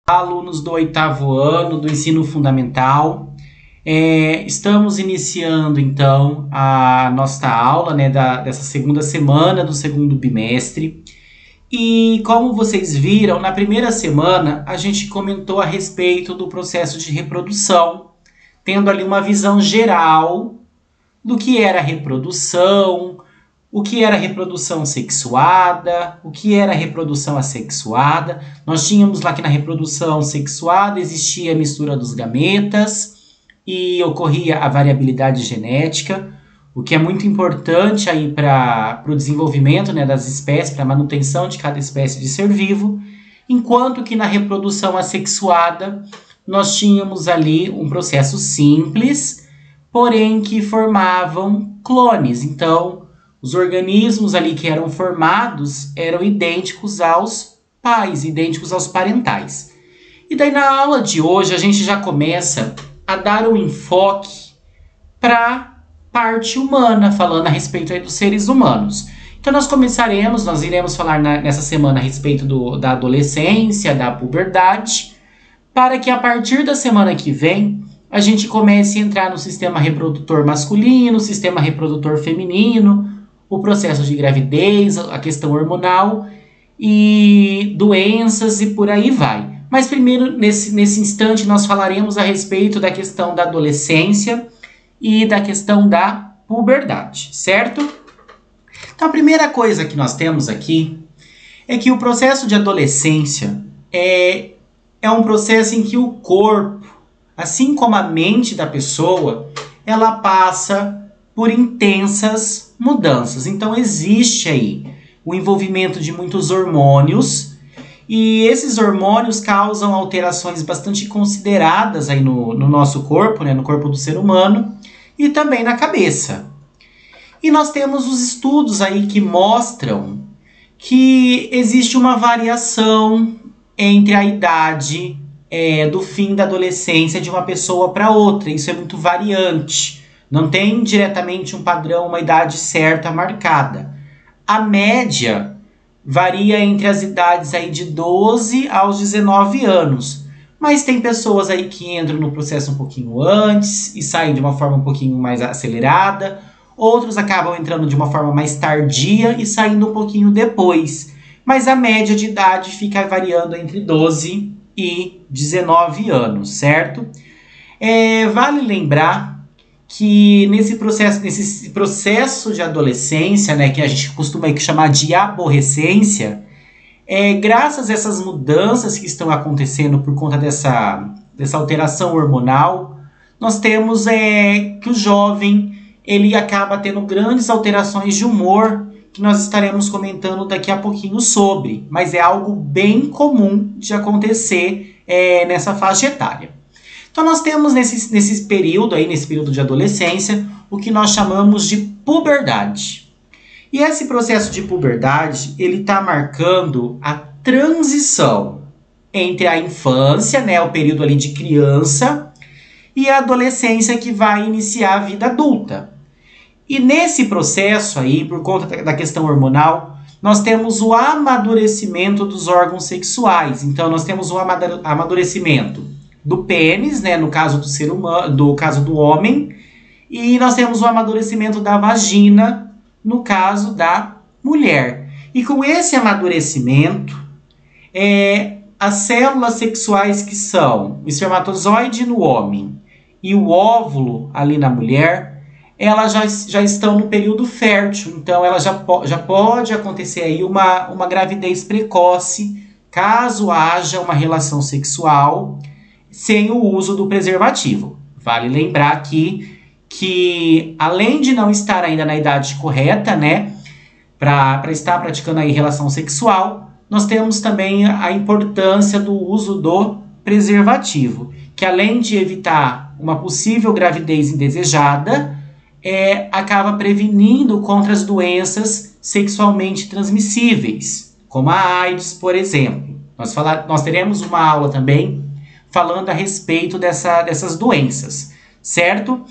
Alunos do 8º ano do ensino fundamental. Estamos iniciando então a nossa aula, dessa segunda semana do segundo bimestre. E como vocês viram, na primeira semana a gente comentou a respeito do processo de reprodução, tendo ali uma visão geral do que era reprodução, o que era reprodução sexuada, o que era reprodução assexuada. Nós tínhamos lá que na reprodução sexuada existia a mistura dos gametas e ocorria a variabilidade genética, o que é muito importante aí para o desenvolvimento, das espécies, para a manutenção de cada espécie de ser vivo, enquanto que na reprodução assexuada nós tínhamos ali um processo simples, porém que formavam clones. Então, os organismos ali que eram formados eram idênticos aos pais, idênticos aos parentais. E daí na aula de hoje a gente já começa a dar um enfoque para parte humana, falando a respeito aí dos seres humanos. Então nós iremos falar nessa semana a respeito da adolescência, da puberdade, para que a partir da semana que vem a gente comece a entrar no sistema reprodutor masculino, sistema reprodutor feminino, o processo de gravidez, a questão hormonal e doenças e por aí vai. Mas primeiro, nesse instante, nós falaremos a respeito da questão da adolescência e da questão da puberdade, certo? Então a primeira coisa que nós temos aqui é que o processo de adolescência é um processo em que o corpo, assim como a mente da pessoa, ela passa por intensas mudanças. Então existe aí o envolvimento de muitos hormônios e esses hormônios causam alterações bastante consideradas aí no nosso corpo, no corpo do ser humano e também na cabeça. E nós temos os estudos aí que mostram que existe uma variação entre a idade do fim da adolescência de uma pessoa para outra. Isso é muito variante. Não tem diretamente um padrão, uma idade certa marcada. A média varia entre as idades aí de 12 aos 19 anos. Mas tem pessoas aí que entram no processo um pouquinho antes e saem de uma forma um pouquinho mais acelerada. Outros acabam entrando de uma forma mais tardia e saindo um pouquinho depois. Mas a média de idade fica variando entre 12 e 19 anos, certo? Vale lembrar que nesse processo de adolescência, que a gente costuma chamar de aborrecência, graças a essas mudanças que estão acontecendo por conta dessa alteração hormonal, nós temos que o jovem ele acaba tendo grandes alterações de humor, que nós estaremos comentando daqui a pouquinho sobre, mas é algo bem comum de acontecer nessa faixa etária. Então nós temos nesse período de adolescência, o que nós chamamos de puberdade. E esse processo de puberdade, ele está marcando a transição entre a infância, o período ali de criança, e a adolescência que vai iniciar a vida adulta. E nesse processo aí, por conta da questão hormonal, nós temos o amadurecimento dos órgãos sexuais. Então nós temos o amadurecimento do pênis, no caso do ser humano, do caso do homem, e nós temos o amadurecimento da vagina, no caso da mulher. E com esse amadurecimento, as células sexuais que são o espermatozoide no homem e o óvulo ali na mulher, elas já estão no período fértil, então ela já pode acontecer aí uma gravidez precoce, caso haja uma relação sexual sem o uso do preservativo. Vale lembrar aqui que, além de não estar ainda na idade correta, para estar praticando aí relação sexual, nós temos também a importância do uso do preservativo, que além de evitar uma possível gravidez indesejada, acaba prevenindo contra as doenças sexualmente transmissíveis, como a AIDS, por exemplo. Nós teremos uma aula também falando a respeito dessas doenças, certo?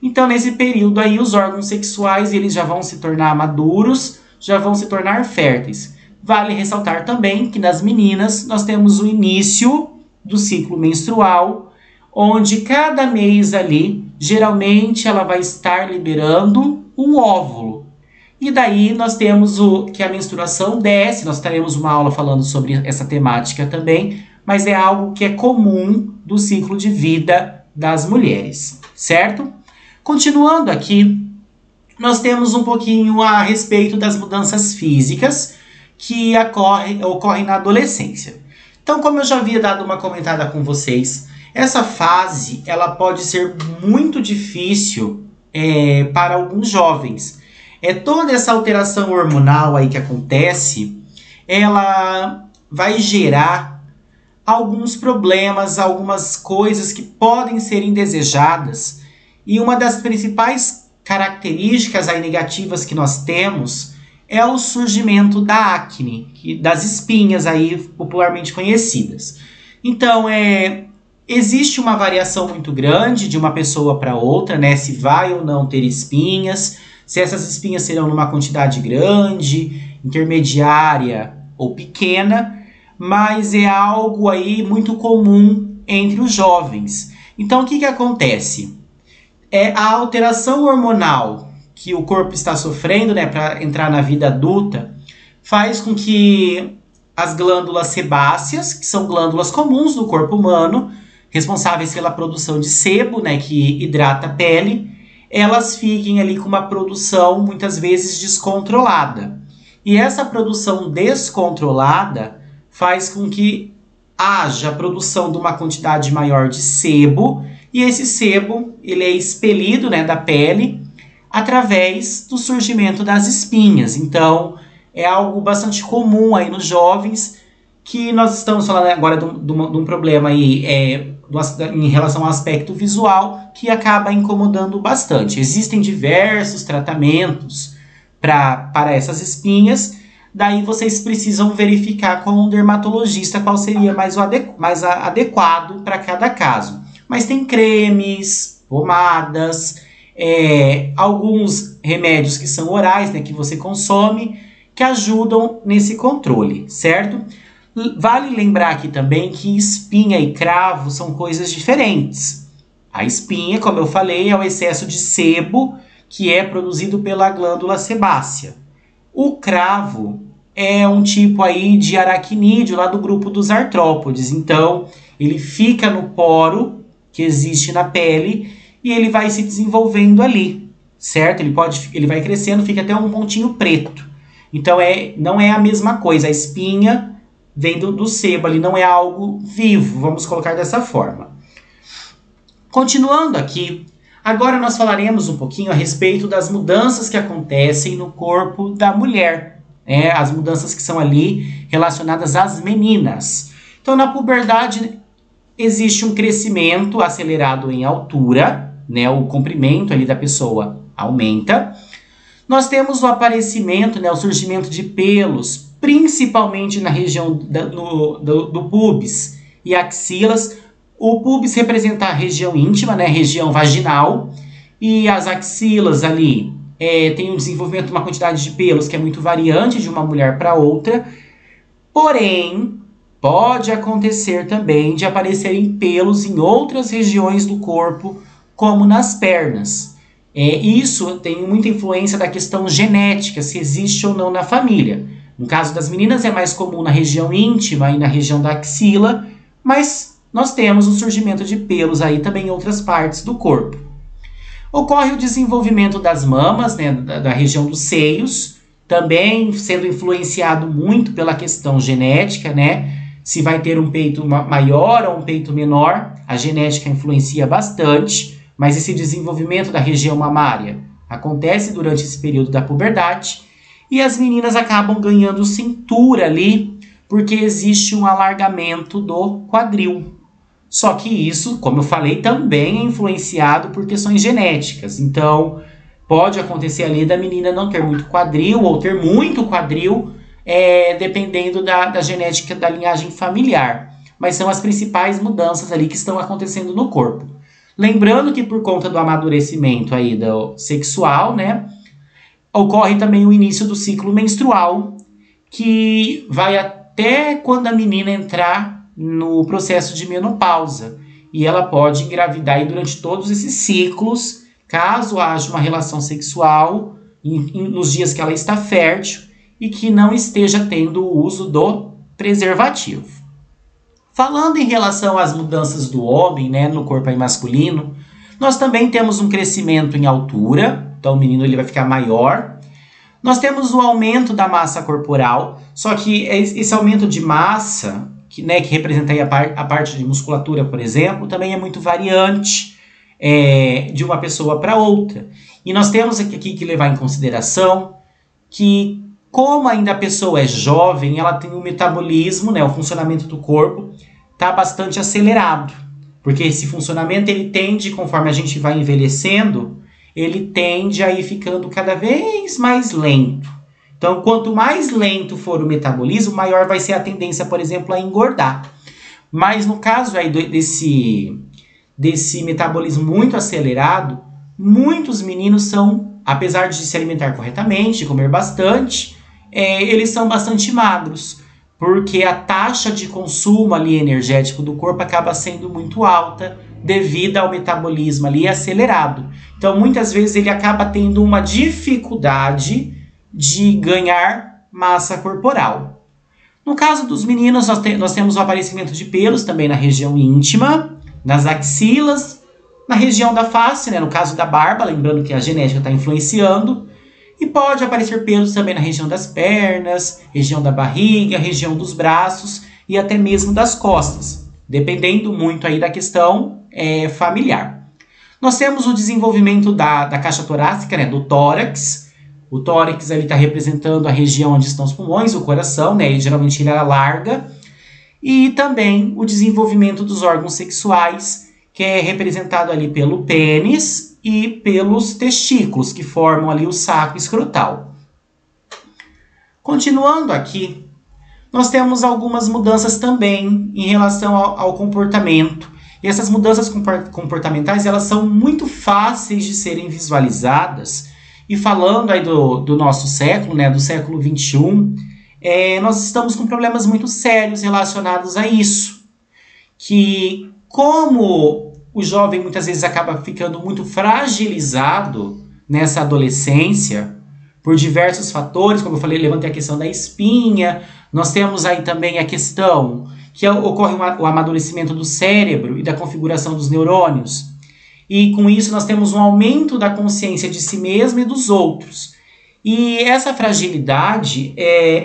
Então, nesse período aí, os órgãos sexuais eles já vão se tornar maduros, já vão se tornar férteis. Vale ressaltar também que nas meninas nós temos o início do ciclo menstrual, onde cada mês ali, geralmente ela vai estar liberando um óvulo. E daí nós temos que a menstruação desce, nós teremos uma aula falando sobre essa temática também, mas é algo que é comum do ciclo de vida das mulheres, certo? Continuando aqui, nós temos um pouquinho a respeito das mudanças físicas que ocorrem na adolescência. Então, como eu já havia dado uma comentada com vocês, essa fase ela pode ser muito difícil para alguns jovens. Toda essa alteração hormonal aí que acontece, ela vai gerar alguns problemas, algumas coisas que podem ser indesejadas. E uma das principais características aí negativas que nós temos é o surgimento da acne, das espinhas aí popularmente conhecidas. Então, existe uma variação muito grande de uma pessoa para outra, né? Se vai ou não ter espinhas, se essas espinhas serão numa quantidade grande, intermediária ou pequena, mas é algo aí muito comum entre os jovens. Então, o que acontece? A alteração hormonal que o corpo está sofrendo, né, para entrar na vida adulta, faz com que as glândulas sebáceas, que são glândulas comuns do corpo humano, responsáveis pela produção de sebo, né, que hidrata a pele, elas fiquem ali com uma produção muitas vezes descontrolada. E essa produção descontrolada faz com que haja a produção de uma quantidade maior de sebo, e esse sebo ele é expelido, né, da pele através do surgimento das espinhas. Então, é algo bastante comum aí nos jovens, que nós estamos falando agora de um problema aí, em relação ao aspecto visual, que acaba incomodando bastante. Existem diversos tratamentos para essas espinhas, daí vocês precisam verificar com um dermatologista qual seria mais adequado para cada caso. Mas tem cremes, pomadas, alguns remédios que são orais, né, que você consome, que ajudam nesse controle, certo? Vale lembrar aqui também que espinha e cravo são coisas diferentes. A espinha, como eu falei, é o excesso de sebo que é produzido pela glândula sebácea. O cravo é um tipo aí de aracnídeo lá do grupo dos artrópodes. Então, ele fica no poro que existe na pele e ele vai se desenvolvendo ali, certo? Ele vai crescendo, fica até um pontinho preto. Então, não é a mesma coisa. A espinha vem do sebo ali, não é algo vivo, vamos colocar dessa forma. Continuando aqui, agora nós falaremos um pouquinho a respeito das mudanças que acontecem no corpo da mulher, as mudanças que são ali relacionadas às meninas. Então, na puberdade, existe um crescimento acelerado em altura, né, o comprimento ali da pessoa aumenta. Nós temos o aparecimento, né, o surgimento de pelos, principalmente na região do pubis e axilas. O pubis representa a região íntima, né, região vaginal, e as axilas ali tem um desenvolvimento de uma quantidade de pelos que é muito variante de uma mulher para outra, porém, pode acontecer também de aparecerem pelos em outras regiões do corpo, como nas pernas. Isso tem muita influência da questão genética, se existe ou não na família. No caso das meninas é mais comum na região íntima e na região da axila, mas nós temos o surgimento de pelos aí também em outras partes do corpo. Ocorre o desenvolvimento das mamas, né, da região dos seios, também sendo influenciado muito pela questão genética, né? Se vai ter um peito maior ou um peito menor, a genética influencia bastante, mas esse desenvolvimento da região mamária acontece durante esse período da puberdade, e as meninas acabam ganhando cintura ali, porque existe um alargamento do quadril. Só que isso, como eu falei, também é influenciado por questões genéticas. Então, pode acontecer ali da menina não ter muito quadril ou ter muito quadril, dependendo da genética da linhagem familiar. Mas são as principais mudanças ali que estão acontecendo no corpo. Lembrando que por conta do amadurecimento aí do sexual, né, ocorre também o início do ciclo menstrual, que vai até quando a menina entrar no processo de menopausa. E ela pode engravidar aí durante todos esses ciclos, caso haja uma relação sexual nos dias que ela está fértil e que não esteja tendo o uso do preservativo. Falando em relação às mudanças do homem, né, no corpo aí masculino, nós também temos um crescimento em altura, então o menino ele vai ficar maior. Nós temos o aumento da massa corporal, só que esse aumento de massa, que representa aí a parte de musculatura, por exemplo, também é muito variante de uma pessoa para outra. E nós temos aqui que levar em consideração que, como ainda a pessoa é jovem, ela tem um metabolismo, né, o funcionamento do corpo está bastante acelerado. Porque esse funcionamento, ele tende, conforme a gente vai envelhecendo, ele tende a ir ficando cada vez mais lento. Então, quanto mais lento for o metabolismo, maior vai ser a tendência, por exemplo, a engordar. Mas no caso aí desse metabolismo muito acelerado, muitos meninos são, apesar de se alimentar corretamente, de comer bastante, eles são bastante magros, porque a taxa de consumo ali energético do corpo acaba sendo muito alta devido ao metabolismo ali acelerado. Então, muitas vezes ele acaba tendo uma dificuldade de ganhar massa corporal. No caso dos meninos, nós temos o aparecimento de pelos também na região íntima, nas axilas, na região da face, né, no caso da barba, lembrando que a genética está influenciando, e pode aparecer pelos também na região das pernas, região da barriga, região dos braços e até mesmo das costas, dependendo muito aí da questão familiar. Nós temos o desenvolvimento da caixa torácica, né, do tórax. O tórax está representando a região onde estão os pulmões, o coração, né, e geralmente ele alarga. E também o desenvolvimento dos órgãos sexuais, que é representado ali pelo pênis e pelos testículos, que formam ali o saco escrotal. Continuando aqui, nós temos algumas mudanças também em relação ao comportamento. E essas mudanças comportamentais, elas são muito fáceis de serem visualizadas. E falando aí do nosso século, né, do século XXI, nós estamos com problemas muito sérios relacionados a isso. Que como o jovem muitas vezes acaba ficando muito fragilizado nessa adolescência, por diversos fatores, como eu falei, levantei a questão da espinha, nós temos aí também a questão que ocorre o amadurecimento do cérebro e da configuração dos neurônios. E com isso nós temos um aumento da consciência de si mesmo e dos outros. E essa fragilidade,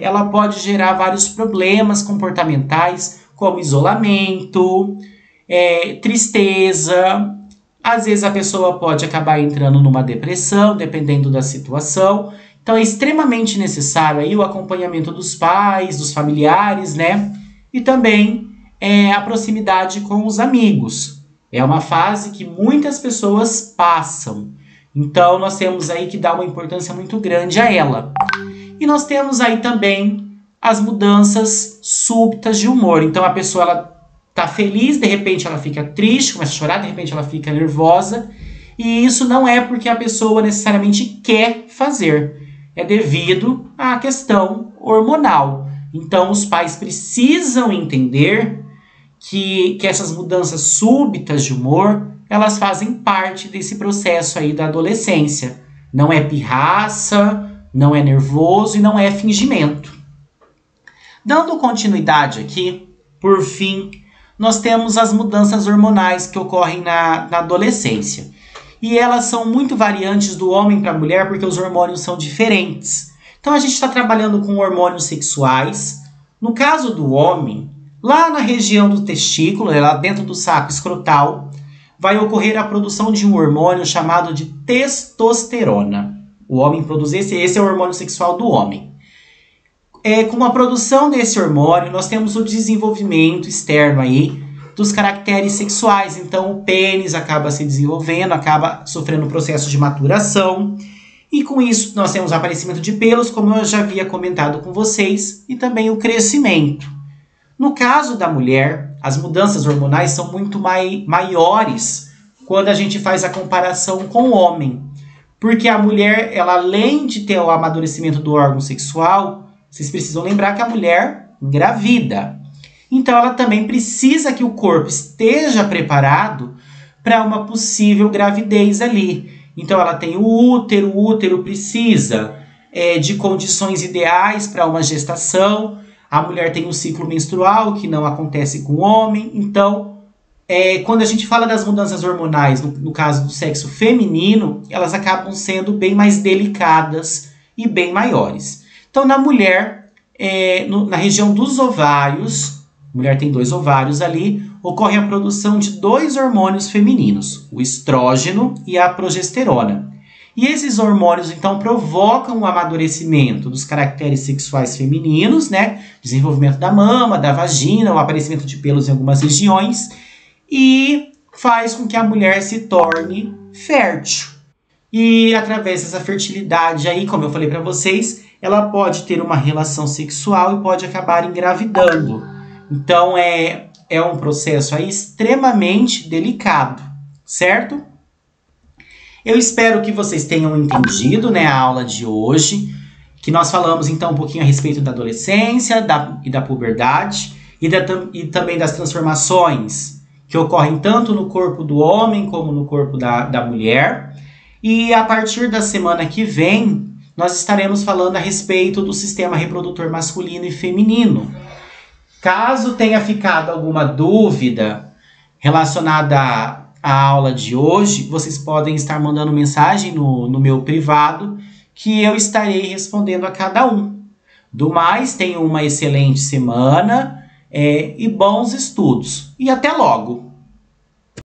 ela pode gerar vários problemas comportamentais, como isolamento, tristeza. Às vezes a pessoa pode acabar entrando numa depressão, dependendo da situação. Então é extremamente necessário aí o acompanhamento dos pais, dos familiares, né? E também a proximidade com os amigos. É uma fase que muitas pessoas passam. Então, nós temos aí que dar uma importância muito grande a ela. E nós temos aí também as mudanças súbitas de humor. Então, a pessoa ela tá feliz, de repente ela fica triste, começa a chorar, de repente ela fica nervosa. E isso não é porque a pessoa necessariamente quer fazer. É devido à questão hormonal. Então, os pais precisam entender que essas mudanças súbitas de humor, elas fazem parte desse processo aí da adolescência. Não é pirraça, não é nervoso e não é fingimento. Dando continuidade aqui, por fim, nós temos as mudanças hormonais que ocorrem na adolescência. E elas são muito variantes do homem para a mulher porque os hormônios são diferentes. Então a gente está trabalhando com hormônios sexuais. No caso do homem, lá na região do testículo, lá dentro do saco escrotal, vai ocorrer a produção de um hormônio chamado de testosterona. O homem produz esse é o hormônio sexual do homem. Com a produção desse hormônio, nós temos o desenvolvimento externo aí dos caracteres sexuais. Então, o pênis acaba se desenvolvendo, acaba sofrendo um processo de maturação. E com isso, nós temos o aparecimento de pelos, como eu já havia comentado com vocês, e também o crescimento. No caso da mulher, as mudanças hormonais são muito maiores quando a gente faz a comparação com o homem. Porque a mulher, ela além de ter o amadurecimento do órgão sexual, vocês precisam lembrar que a mulher engravida. Então, ela também precisa que o corpo esteja preparado para uma possível gravidez ali. Então, ela tem o útero precisa de condições ideais para uma gestação. A mulher tem um ciclo menstrual, que não acontece com o homem. Então, quando a gente fala das mudanças hormonais, no caso do sexo feminino, elas acabam sendo bem mais delicadas e bem maiores. Então, na mulher, na região dos ovários, a mulher tem 2 ovários ali, ocorre a produção de 2 hormônios femininos, o estrógeno e a progesterona. E esses hormônios, então, provocam o amadurecimento dos caracteres sexuais femininos, né? Desenvolvimento da mama, da vagina, o aparecimento de pelos em algumas regiões, e faz com que a mulher se torne fértil. E através dessa fertilidade aí, como eu falei para vocês, ela pode ter uma relação sexual e pode acabar engravidando. Então, é um processo aí extremamente delicado, certo? Eu espero que vocês tenham entendido, né, a aula de hoje, que nós falamos então um pouquinho a respeito da adolescência e da puberdade e também das transformações que ocorrem tanto no corpo do homem como no corpo da mulher. E a partir da semana que vem, nós estaremos falando a respeito do sistema reprodutor masculino e feminino. Caso tenha ficado alguma dúvida relacionada à aula de hoje, vocês podem estar mandando mensagem no meu privado, que eu estarei respondendo a cada um. Do mais, tenham uma excelente semana e bons estudos. E até logo!